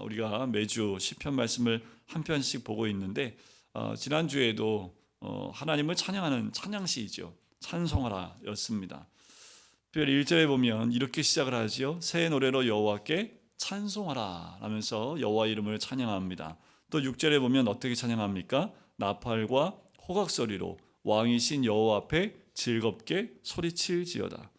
우리가 매주 시편 말씀을 한 편씩 보고 있는데 지난주에도 하나님을 찬양하는 찬양시이죠. 찬송하라 였습니다. 특별히 1절에 보면 이렇게 시작을 하지요. 새 노래로 여호와께 찬송하라 하면서 여호와 이름을 찬양합니다. 또 6절에 보면 어떻게 찬양합니까? 나팔과 호각소리로 왕이신 여호와 앞에 즐겁게 소리칠지어다.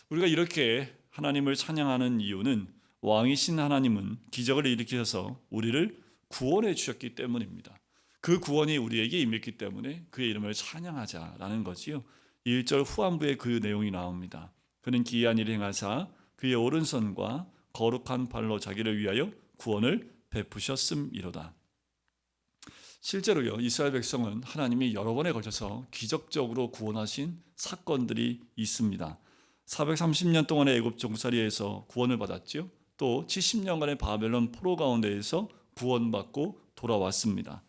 우리가 이렇게 하나님을 찬양하는 이유는 왕이신 하나님은 기적을 일으키셔서 우리를 구원해 주셨기 때문입니다. 그 구원이 우리에게 임했기 때문에 그의 이름을 찬양하자라는 거지요. 1절 후반부에 그 내용이 나옵니다. 그는 기이한 일을 행하사 그의 오른손과 거룩한 발로 자기를 위하여 구원을 베푸셨음이로다. 실제로요, 이스라엘 백성은 하나님이 여러 번에 걸쳐서 기적적으로 구원하신 사건들이 있습니다. 430년 동안의 애굽 종살이에서 구원을 받았죠. 또 70년간의 바벨론 포로 가운데에서 구원받고 돌아왔습니다.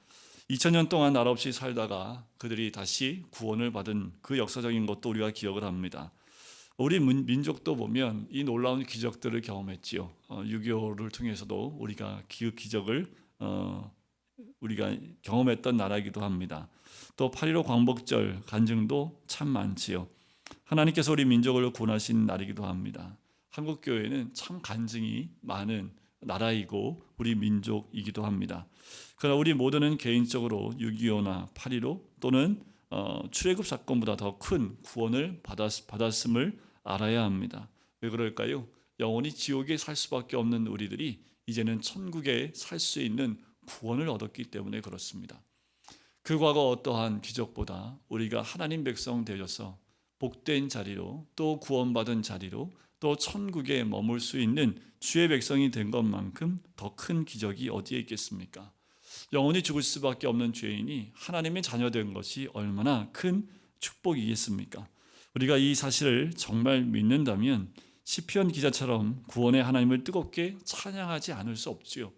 2000년 동안 나라 없이 살다가 그들이 다시 구원을 받은 그 역사적인 것도 우리가 기억을 합니다. 우리 민족도 보면 이 놀라운 기적들을 경험했지요. 6.25를 통해서도 우리가 그 기적을 우리가 경험했던 나라이기도 합니다. 또 8.15 광복절 간증도 참 많지요. 하나님께서 우리 민족을 구원하신 날이기도 합니다. 한국교회는 참 간증이 많은 나라이고 우리 민족이기도 합니다. 그러나 우리 모두는 개인적으로 6.25나 8.15 또는 출애굽 사건보다 더 큰 구원을 받았음을 알아야 합니다. 왜 그럴까요? 영원히 지옥에 살 수밖에 없는 우리들이 이제는 천국에 살 수 있는 구원을 얻었기 때문에 그렇습니다. 그 과거 어떠한 기적보다 우리가 하나님 백성 되어서 복된 자리로 또 구원받은 자리로 또 천국에 머물 수 있는 주의 백성이 된 것만큼 더 큰 기적이 어디에 있겠습니까? 영원히 죽을 수밖에 없는 죄인이 하나님의 자녀된 것이 얼마나 큰 축복이겠습니까? 우리가 이 사실을 정말 믿는다면 시편 기자처럼 구원의 하나님을 뜨겁게 찬양하지 않을 수 없지요.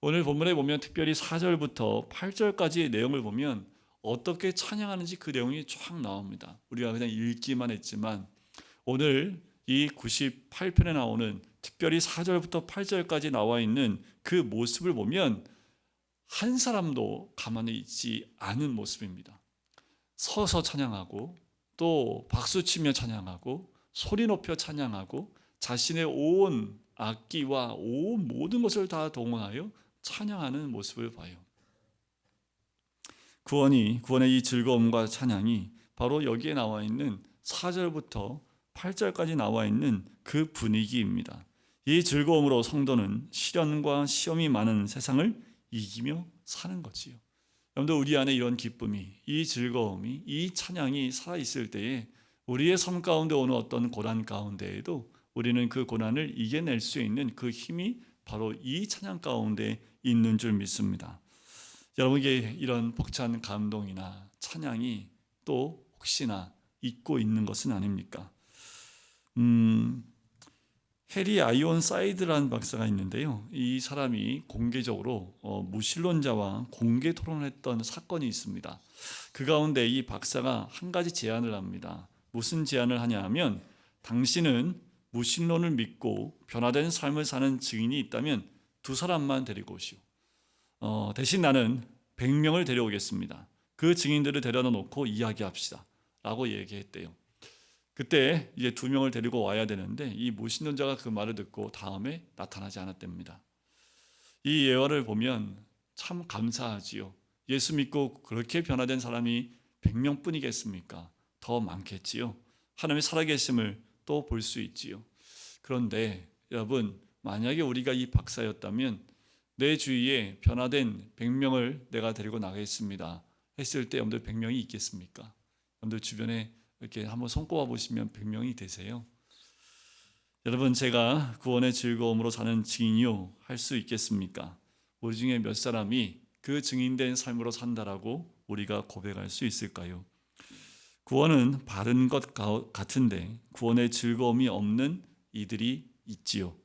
오늘 본문에 보면 특별히 4절부터 8절까지의 내용을 보면 어떻게 찬양하는지 그 내용이 쫙 나옵니다. 우리가 그냥 읽기만 했지만 오늘 이 98편에 나오는 특별히 4절부터 8절까지 나와 있는 그 모습을 보면 한 사람도 가만히 있지 않은 모습입니다. 서서 찬양하고 또 박수치며 찬양하고 소리 높여 찬양하고 자신의 온 악기와 온 모든 것을 다 동원하여 찬양하는 모습을 봐요. 구원의 이 즐거움과 찬양이 바로 여기에 나와 있는 4절부터 8절까지 나와 있는 그 분위기입니다. 이 즐거움으로 성도는 시련과 시험이 많은 세상을 이기며 사는 거지요. 여러분들 우리 안에 이런 기쁨이, 이 즐거움이, 이 찬양이 살아있을 때에 우리의 삶 가운데 오는 어떤 고난 가운데에도 우리는 그 고난을 이겨낼 수 있는 그 힘이 바로 이 찬양 가운데 있는 줄 믿습니다. 여러분에게 이런 벅찬 감동이나 찬양이 또 혹시나 잊고 있는 것은 아닙니까? 해리 아이온 사이드라는 박사가 있는데요. 이 사람이 공개적으로 무신론자와 공개 토론했던 사건이 있습니다. 그 가운데 이 박사가 한 가지 제안을 합니다. 무슨 제안을 하냐 하면 당신은 무신론을 믿고 변화된 삶을 사는 증인이 있다면 두 사람만 데리고 오시오. 대신 나는 100명을 데려오겠습니다. 그 증인들을 데려다 놓고 이야기합시다 라고 얘기했대요. 그때 이제 2명을 데리고 와야 되는데 이 무신론자가 그 말을 듣고 다음에 나타나지 않았답니다. 이 예화를 보면 참 감사하지요. 예수 믿고 그렇게 변화된 사람이 100명뿐이겠습니까? 더 많겠지요. 하나님의 살아계심을 또 볼 수 있지요. 그런데 여러분, 만약에 우리가 이 박사였다면 내 주위에 변화된 100명을 내가 데리고 나가겠습니다 했을 때 여러분들 100명이 있겠습니까? 여러분들 주변에 이렇게 한번 손꼽아 보시면 100명이 되세요. 여러분, 제가 구원의 즐거움으로 사는 증인이요 할 수 있겠습니까? 우리 중에 몇 사람이 그 증인된 삶으로 산다라고 우리가 고백할 수 있을까요? 구원은 바른 것 같은데 구원의 즐거움이 없는 이들이 있지요.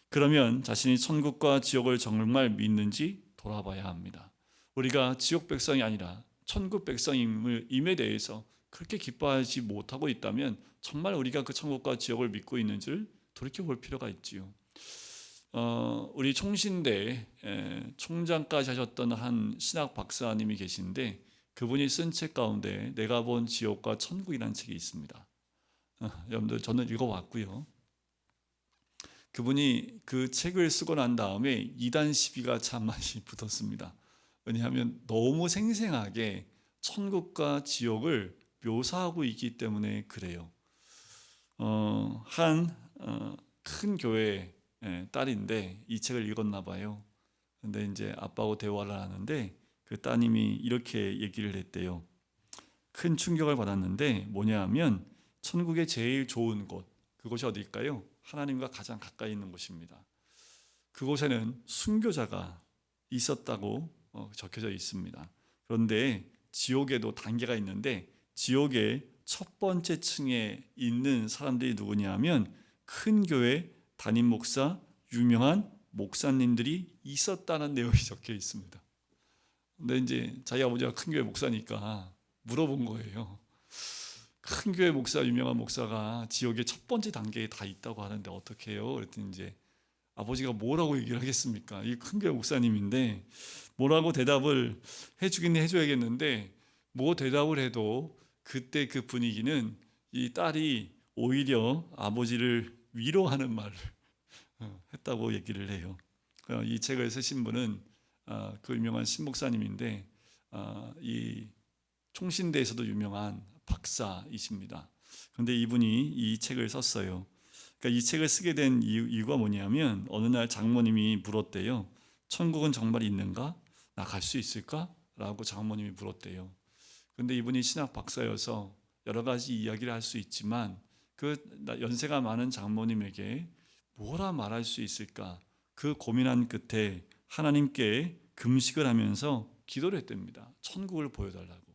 그러면 자신이 천국과 지옥을 정말 믿는지 돌아봐야 합니다. 우리가 지옥 백성이 아니라 천국 백성임에 대해서 그렇게 기뻐하지 못하고 있다면 정말 우리가 그 천국과 지옥을 믿고 있는지를 돌이켜볼 필요가 있지요. 우리 총신대 총장까지 하셨던 한 신학 박사님이 계신데 그분이 쓴 책 가운데 내가 본 지옥과 천국이라는 책이 있습니다. 여러분들 저는 읽어봤고요. 그분이 그 책을 쓰고 난 다음에 이단 시비가 참 많이 붙었습니다. 왜냐하면 너무 생생하게 천국과 지옥을 묘사하고 있기 때문에 그래요. 한 큰 교회 딸인데 이 책을 읽었나 봐요. 근데 이제 아빠하고 대화를 하는데 그 따님이 이렇게 얘기를 했대요. 큰 충격을 받았는데 뭐냐 하면 천국의 제일 좋은 곳, 그곳이 어디일까요? 하나님과 가장 가까이 있는 곳입니다. 그곳에는 순교자가 있었다고 적혀져 있습니다. 그런데 지옥에도 단계가 있는데 지옥의 첫 번째 층에 있는 사람들이 누구냐면 큰 교회 담임 목사, 유명한 목사님들이 있었다는 내용이 적혀 있습니다. 근데 이제 자기 아버지가 큰 교회 목사니까 물어본 거예요. 큰 교회 목사, 유명한 목사가 지옥의 첫 번째 단계에 다 있다고 하는데 어떻게 해요? 그랬더니 이제 아버지가 뭐라고 얘기를 하겠습니까? 이 큰 교회 목사님인데 뭐라고 대답을 해주긴 해줘야겠는데 뭐 대답을 해도 그때 그 분위기는 이 딸이 오히려 아버지를 위로하는 말을 했다고 얘기를 해요. 이 책을 쓰신 분은 그 유명한 신목사님인데 이 총신대에서도 유명한 박사이십니다. 그런데 이분이 이 책을 썼어요. 그러니까 이 책을 쓰게 된 이유가 뭐냐면 어느 날 장모님이 물었대요. 천국은 정말 있는가? 나 갈 수 있을까? 라고 장모님이 물었대요. 그런데 이분이 신학 박사여서 여러 가지 이야기를 할 수 있지만 그 연세가 많은 장모님에게 뭐라 말할 수 있을까? 그 고민한 끝에 하나님께 금식을 하면서 기도를 했답니다. 천국을 보여달라고.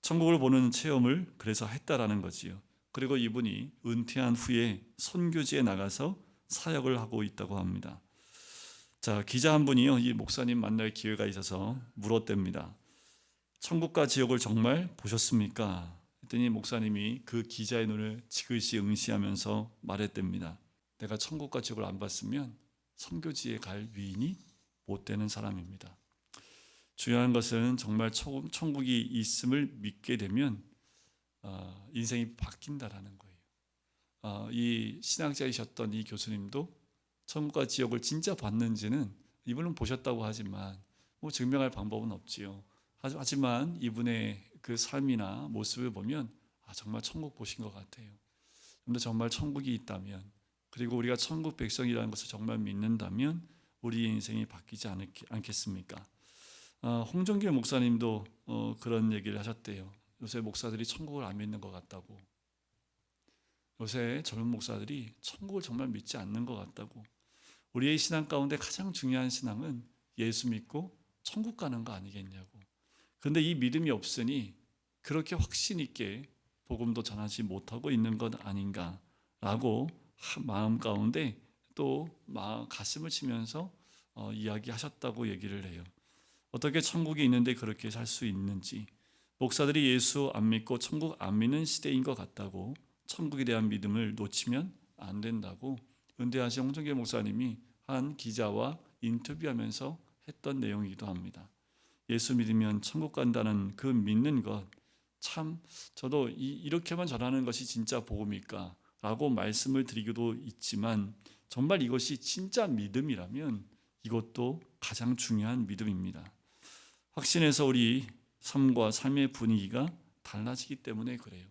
천국을 보는 체험을 그래서 했다라는 거지요. 그리고 이분이 은퇴한 후에 선교지에 나가서 사역을 하고 있다고 합니다. 자, 기자 한 분이요, 이 목사님 만날 기회가 있어서 물었답니다. 천국과 지옥을 정말 보셨습니까? 했더니 목사님이 그 기자의 눈을 지그시 응시하면서 말했답니다. 내가 천국과 지옥을 안 봤으면 선교지에 갈 위인이 못 되는 사람입니다. 중요한 것은 정말 천국이 있음을 믿게 되면 인생이 바뀐다라는 거예요. 이 신학자이셨던 이 교수님도 천국과 지옥을 진짜 봤는지는 이분은 보셨다고 하지만 뭐 증명할 방법은 없지요. 하지만 이분의 그 삶이나 모습을 보면 정말 천국 보신 것 같아요. 근데 정말 천국이 있다면, 그리고 우리가 천국 백성이라는 것을 정말 믿는다면 우리의 인생이 바뀌지 않겠습니까? 홍정길 목사님도 그런 얘기를 하셨대요. 요새 목사들이 천국을 안 믿는 것 같다고. 요새 젊은 목사들이 천국을 정말 믿지 않는 것 같다고. 우리의 신앙 가운데 가장 중요한 신앙은 예수 믿고 천국 가는 거 아니겠냐고. 그런데 이 믿음이 없으니 그렇게 확신 있게 복음도 전하지 못하고 있는 것 아닌가라고 마음 가운데 또 가슴을 치면서 이야기하셨다고 얘기를 해요. 어떻게 천국이 있는데 그렇게 살 수 있는지, 목사들이 예수 안 믿고 천국 안 믿는 시대인 것 같다고 천국에 대한 믿음을 놓치면 안 된다고 은퇴하신 홍정길 목사님이 한 기자와 인터뷰하면서 했던 내용이기도 합니다. 예수 믿으면 천국 간다는 그 믿는 것, 참 저도 이렇게만 전하는 것이 진짜 복음일까? 라고 말씀을 드리기도 있지만 정말 이것이 진짜 믿음이라면 이것도 가장 중요한 믿음입니다. 확신해서 우리 삶과 삶의 분위기가 달라지기 때문에 그래요.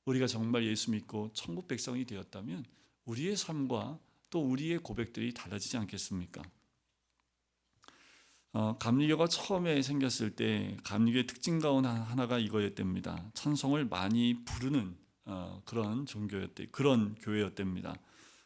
우리가 정말 예수 믿고 천국 백성이 되었다면 우리의 삶과 또 우리의 고백들이 달라지지 않겠습니까? 감리교가 처음에 생겼을 때 감리교의 특징 가운데 하나가 이거였답니다. 찬송을 많이 부르는 그런 그런 교회였답니다.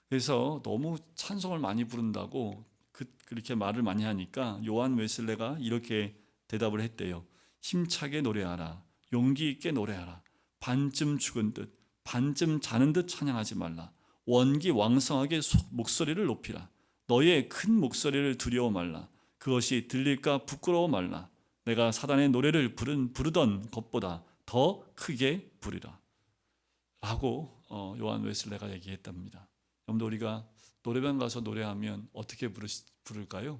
그래서 너무 찬송을 많이 부른다고 그렇게 말을 많이 하니까 요한 웨슬레가 이렇게 대답을 했대요. 힘차게 노래하라. 용기 있게 노래하라. 반쯤 죽은 듯 반쯤 자는 듯 찬양하지 말라. 원기왕성하게 목소리를 높이라. 너의 큰 목소리를 두려워 말라. 그것이 들릴까 부끄러워 말라. 내가 사단의 노래를 부르던 것보다 더 크게 부리라. 라고 요한 웨슬레가 얘기했답니다. 여러분들 우리가 노래방 가서 노래하면 어떻게 부를까요?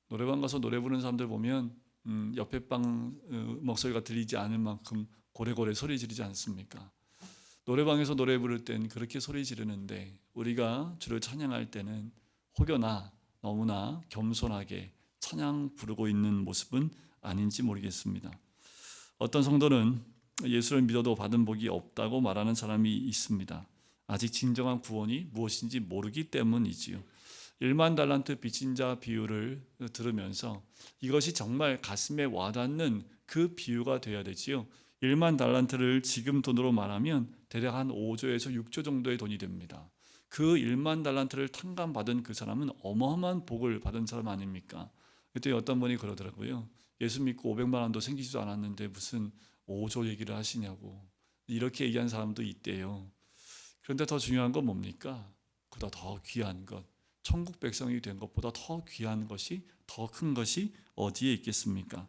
노래방 가서 노래 부르는 사람들 보면 옆에 방 목소리가 들리지 않을 만큼 고래고래 소리 지르지 않습니까? 노래방에서 노래 부를 땐 그렇게 소리 지르는데 우리가 주를 찬양할 때는 혹여나 너무나 겸손하게 찬양 부르고 있는 모습은 아닌지 모르겠습니다. 어떤 성도는 예수를 믿어도 받은 복이 없다고 말하는 사람이 있습니다. 아직 진정한 구원이 무엇인지 모르기 때문이지요. 1만 달란트 빚진 자 비유를 들으면서 이것이 정말 가슴에 와닿는 그 비유가 되어야 되지요. 1만 달란트를 지금 돈으로 말하면 대략 한 5조에서 6조 정도의 돈이 됩니다. 그 1만 달란트를 탕감받은 그 사람은 어마어마한 복을 받은 사람 아닙니까? 그때 어떤 분이 그러더라고요. 예수 믿고 500만 원도 생기지도 않았는데 무슨 5조 얘기를 하시냐고. 이렇게 얘기한 사람도 있대요. 그런데 더 중요한 건 뭡니까? 그보다 더 귀한 것, 천국 백성이 된 것보다 더 귀한 것이, 더 큰 것이 어디에 있겠습니까?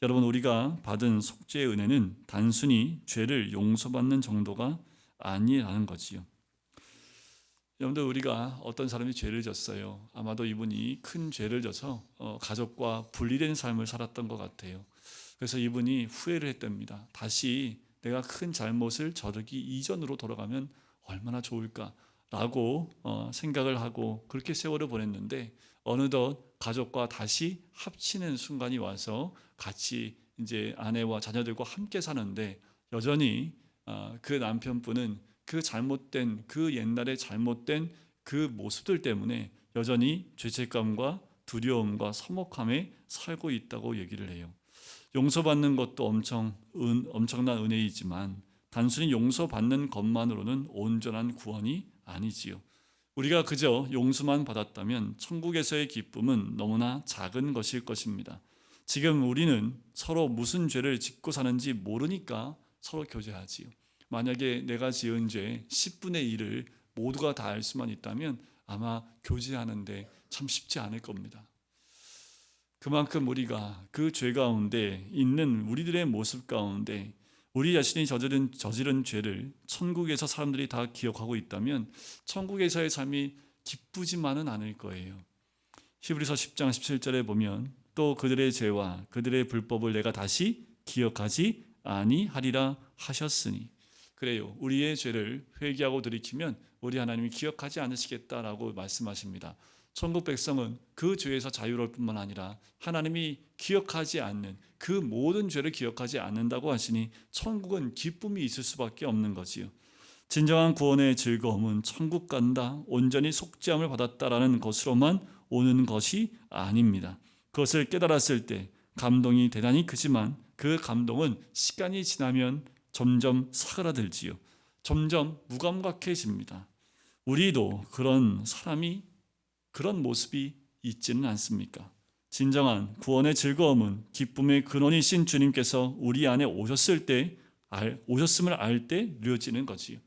여러분, 우리가 받은 속죄의 은혜는 단순히 죄를 용서받는 정도가 아니라는 거지요. 여러분들, 우리가 어떤 사람이 죄를 졌어요. 아마도 이분이 큰 죄를 져서 가족과 분리된 삶을 살았던 것 같아요. 그래서 이분이 후회를 했답니다. 다시 내가 큰 잘못을 저지르기 이전으로 돌아가면 얼마나 좋을까라고 생각을 하고 그렇게 세월을 보냈는데 어느덧 가족과 다시 합치는 순간이 와서 같이 이제 아내와 자녀들과 함께 사는데 여전히 그 남편분은 그 잘못된 그 옛날에 잘못된 그 모습들 때문에 여전히 죄책감과 두려움과 서먹함에 살고 있다고 얘기를 해요. 용서받는 것도 엄청난 은혜이지만 단순히 용서받는 것만으로는 온전한 구원이 아니지요. 우리가 그저 용서만 받았다면 천국에서의 기쁨은 너무나 작은 것일 것입니다. 지금 우리는 서로 무슨 죄를 짓고 사는지 모르니까 서로 교제하지요. 만약에 내가 지은 죄 10분의 1을 모두가 다 알 수만 있다면 아마 교제하는데 참 쉽지 않을 겁니다. 그만큼 우리가 그 죄 가운데 있는 우리들의 모습 가운데 우리 자신이 저지른 죄를 천국에서 사람들이 다 기억하고 있다면 천국에서의 삶이 기쁘지만은 않을 거예요. 히브리서 10장 17절에 보면 또 그들의 죄와 그들의 불법을 내가 다시 기억하지 아니하리라 하셨으니, 그래요, 우리의 죄를 회개하고 돌이키면 우리 하나님이 기억하지 않으시겠다라고 말씀하십니다. 천국 백성은 그 죄에서 자유로울 뿐만 아니라 하나님이 기억하지 않는 그 모든 죄를 기억하지 않는다고 하시니 천국은 기쁨이 있을 수밖에 없는 거지요. 진정한 구원의 즐거움은 천국 간다, 온전히 속죄함을 받았다라는 것으로만 오는 것이 아닙니다. 그것을 깨달았을 때 감동이 대단히 크지만 그 감동은 시간이 지나면 점점 사그라들지요. 점점 무감각해집니다. 우리도 그런 모습이 있지는 않습니까? 진정한 구원의 즐거움은 기쁨의 근원이신 주님께서 우리 안에 오셨음을 알 때 누려지는 거지요.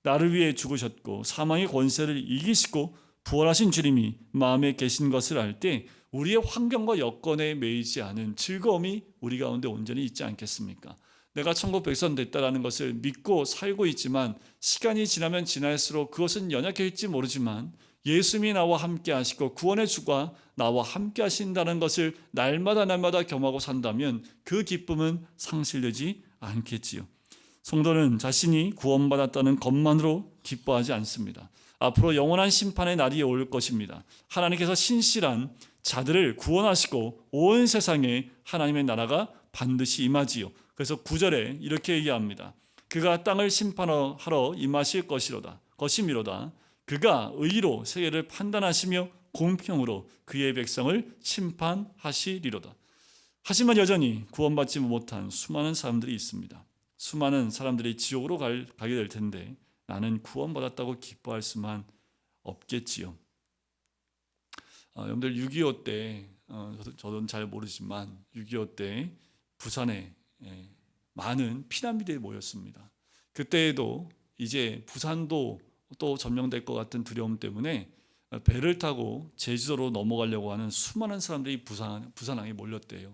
나를 위해 죽으셨고 사망의 권세를 이기시고 부활하신 주님이 마음에 계신 것을 알 때 우리의 환경과 여건에 매이지 않은 즐거움이 우리 가운데 온전히 있지 않겠습니까? 내가 천국 백성 됐다라는 것을 믿고 살고 있지만 시간이 지나면 지날수록 그것은 연약해질지 모르지만 예수님이 나와 함께 하시고 구원의 주가 나와 함께 하신다는 것을 날마다 경험하고 산다면 그 기쁨은 상실되지 않겠지요. 성도는 자신이 구원받았다는 것만으로 기뻐하지 않습니다. 앞으로 영원한 심판의 날이 올 것입니다. 하나님께서 신실한 자들을 구원하시고 온 세상에 하나님의 나라가 반드시 임하지요. 그래서 9절에 이렇게 얘기합니다. 그가 땅을 심판하러 임하실 것이미로다. 그가 의로 세계를 판단하시며 공평으로 그의 백성을 심판하시리로다. 하지만 여전히 구원받지 못한 수많은 사람들이 있습니다. 수많은 사람들이 지옥으로 가게 될 텐데 나는 구원받았다고 기뻐할 수만 없겠지요. 여러분들 6.25 때 저는 잘 모르지만 6.25 때 부산에 많은 피난민들이 모였습니다. 그때에도 이제 부산도 또 점령될 것 같은 두려움 때문에 배를 타고 제주도로 넘어가려고 하는 수많은 사람들이 부산항에 몰렸대요.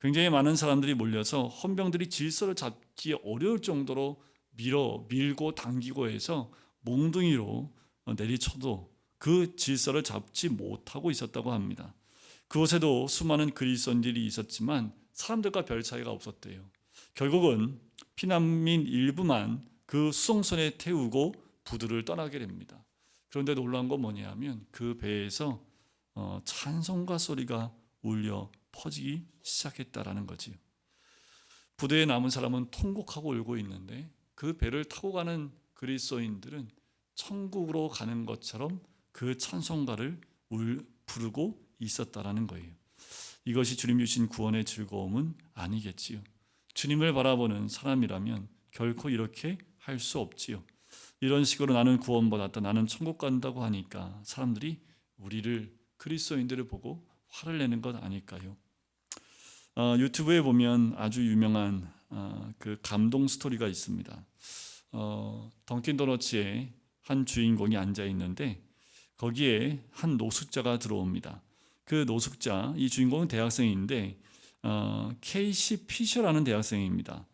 굉장히 많은 사람들이 몰려서 헌병들이 질서를 잡기 어려울 정도로 밀고 당기고 해서 몽둥이로 내리쳐도 그 질서를 잡지 못하고 있었다고 합니다. 그곳에도 수많은 그리스도인들이 있었지만 사람들과 별 차이가 없었대요. 결국은 피난민 일부만 그 수송선에 태우고 부두를 떠나게 됩니다. 그런데 놀라운 건 뭐냐면 그 배에서 찬송가 소리가 울려 퍼지기 시작했다라는 거지요. 부대에 남은 사람은 통곡하고 울고 있는데 그 배를 타고 가는 그리스도인들은 천국으로 가는 것처럼 그 찬송가를 부르고 있었다라는 거예요. 이것이 주님 주신 구원의 즐거움은 아니겠지요. 주님을 바라보는 사람이라면 결코 이렇게 할 수 없지요. 이런 식으로 나는 구원받았다, 나는 천국 간다고 하니까 사람들이 우리를, 그리스도인들을 보고 화를 내는 것 아닐까요? 유튜브에 보면 아주 유명한 그 감동 스토리가 있습니다. 던킨 도너츠에 한 주인공이 앉아 있는데 거기에 한 노숙자가 들어옵니다. 그 노숙자, 이 주인공은 대학생인데 케이시 피셔라는 대학생입니다.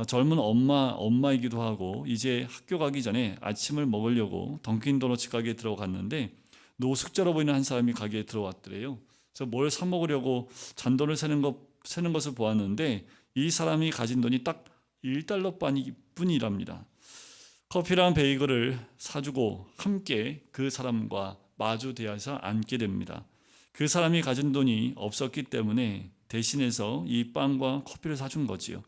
젊은 엄마이기도 하고 이제 학교 가기 전에 아침을 먹으려고 던킨 도너츠 가게에 들어갔는데 노숙자로 보이는 한 사람이 가게에 들어왔더래요. 그래서 뭘 사 먹으려고 잔돈을 세는 것을 보았는데 이 사람이 가진 돈이 딱 $1뿐이랍니다. 커피랑 베이글을 사주고 함께 그 사람과 마주대해서 앉게 됩니다. 그 사람이 가진 돈이 없었기 때문에 대신해서 이 빵과 커피를 사준 거지요.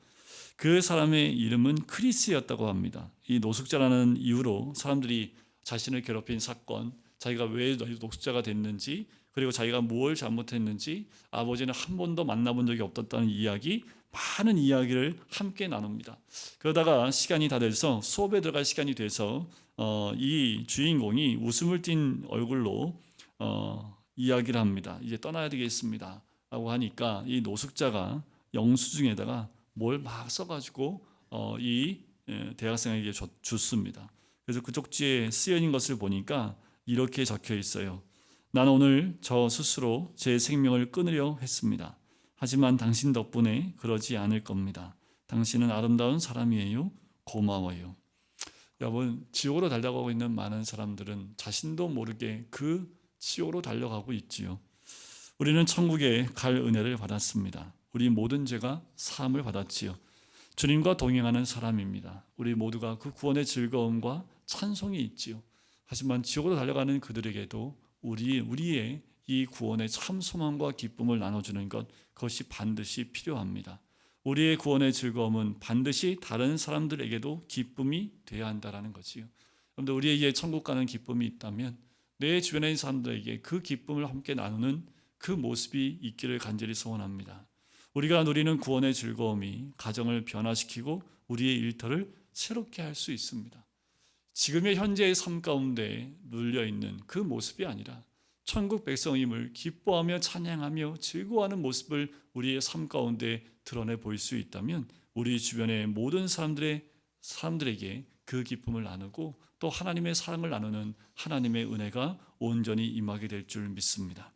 그 사람의 이름은 크리스였다고 합니다. 이 노숙자라는 이유로 사람들이 자신을 괴롭힌 사건, 자기가 왜 노숙자가 됐는지, 그리고 자기가 뭘 잘못했는지, 아버지는 한 번도 만나본 적이 없었다는 이야기, 많은 이야기를 함께 나눕니다. 그러다가 시간이 다 돼서 수업에 들어갈 시간이 돼서 이 주인공이 웃음을 띤 얼굴로 이야기를 합니다. 이제 떠나야 되겠습니다 라고 하니까 이 노숙자가 영수증에다가 뭘 막 써가지고 이 대학생에게 줬습니다. 그래서 그 쪽지에 쓰여 있는 것을 보니까 이렇게 적혀 있어요. 나는 오늘 저 스스로 제 생명을 끊으려 했습니다. 하지만 당신 덕분에 그러지 않을 겁니다. 당신은 아름다운 사람이에요. 고마워요. 여러분, 지옥으로 달려가고 있는 많은 사람들은 자신도 모르게 그 지옥으로 달려가고 있지요. 우리는 천국에 갈 은혜를 받았습니다. 우리 모든 죄가 사함을 받았지요. 주님과 동행하는 사람입니다. 우리 모두가 그 구원의 즐거움과 찬송이 있지요. 하지만 지옥으로 달려가는 그들에게도 우리의 이 구원의 참 소망과 기쁨을 나눠주는 것, 그것이 반드시 필요합니다. 우리의 구원의 즐거움은 반드시 다른 사람들에게도 기쁨이 되어야 한다는 거지요. 여러분들, 우리에게 천국 가는 기쁨이 있다면 내 주변에 있는 사람들에게 그 기쁨을 함께 나누는 그 모습이 있기를 간절히 소원합니다. 우리가 누리는 구원의 즐거움이 가정을 변화시키고 우리의 일터를 새롭게 할 수 있습니다. 지금의 현재의 삶 가운데 눌려있는 그 모습이 아니라 천국 백성임을 기뻐하며 찬양하며 즐거워하는 모습을 우리의 삶 가운데 드러내 보일 수 있다면 우리 주변의 모든 사람들에게 그 기쁨을 나누고 또 하나님의 사랑을 나누는 하나님의 은혜가 온전히 임하게 될 줄 믿습니다.